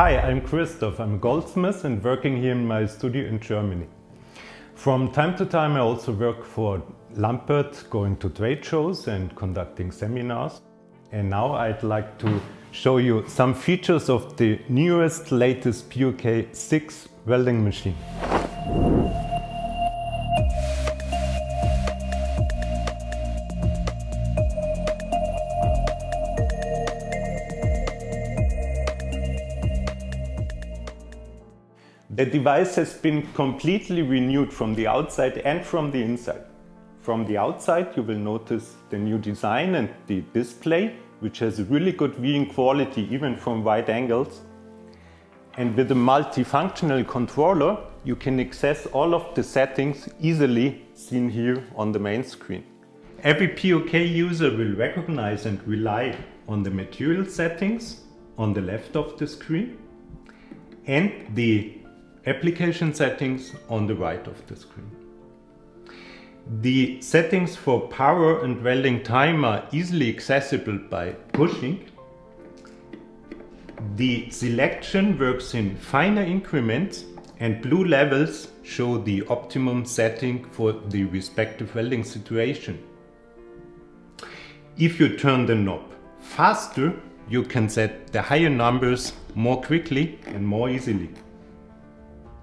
Hi, I'm Christoph. I'm a goldsmith and working here in my studio in Germany. From time to time I also work for Lampert, going to trade shows and conducting seminars. And now I'd like to show you some features of the newest, latest PUK 6 welding machine. The device has been completely renewed from the outside and from the inside. From the outside you will notice the new design and the display, which has a really good viewing quality even from wide angles. And with a multifunctional controller you can access all of the settings easily seen here on the main screen. Every PUK user will recognize and rely on the material settings on the left of the screen and the application settings on the right of the screen. The settings for power and welding time are easily accessible by pushing. The selection works in finer increments and blue levels show the optimum setting for the respective welding situation. If you turn the knob faster, you can set the higher numbers more quickly and more easily.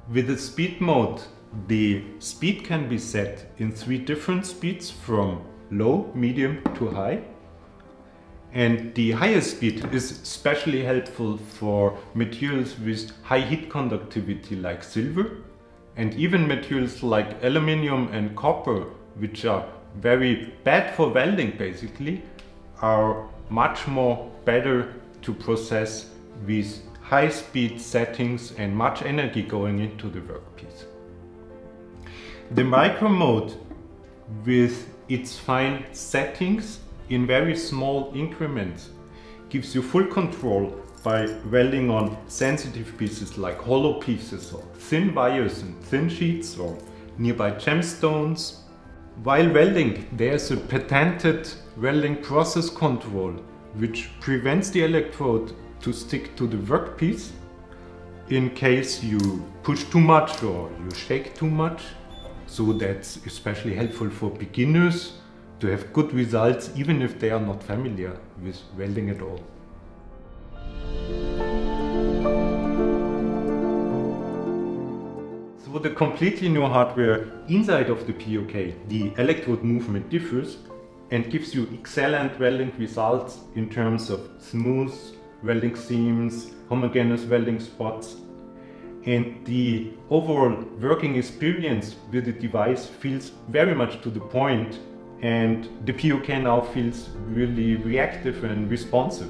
With the speed mode, the speed can be set in 3 different speeds from low, medium to high. And the highest speed is especially helpful for materials with high heat conductivity like silver, and even materials like aluminium and copper, which are very bad for welding basically, are much more better to process with high speed settings and much energy going into the workpiece. The micro mode, with its fine settings in very small increments, gives you full control by welding on sensitive pieces like hollow pieces or thin wires and thin sheets or nearby gemstones. While welding, there's a patented welding process control which prevents the electrode to stick to the workpiece in case you push too much or you shake too much. So that's especially helpful for beginners to have good results even if they are not familiar with welding at all. So the completely new hardware inside of the PUK, the electrode movement differs and gives you excellent welding results in terms of smooth welding seams, homogeneous welding spots, and the overall working experience with the device feels very much to the point, and the PUK now feels really reactive and responsive.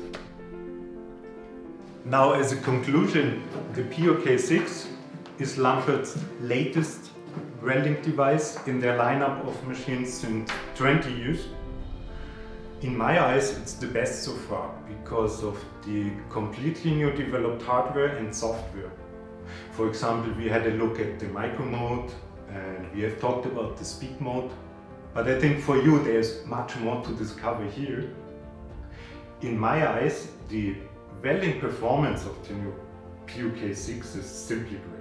Now, as a conclusion, the PUK 6 is Lampert's latest welding device in their lineup of machines since 20 years. In my eyes, it's the best so far because of the completely new developed hardware and software. For example, we had a look at the micro mode and we have talked about the speed mode. But I think for you there's much more to discover here. In my eyes, the welding performance of the new PUK 6 is simply great.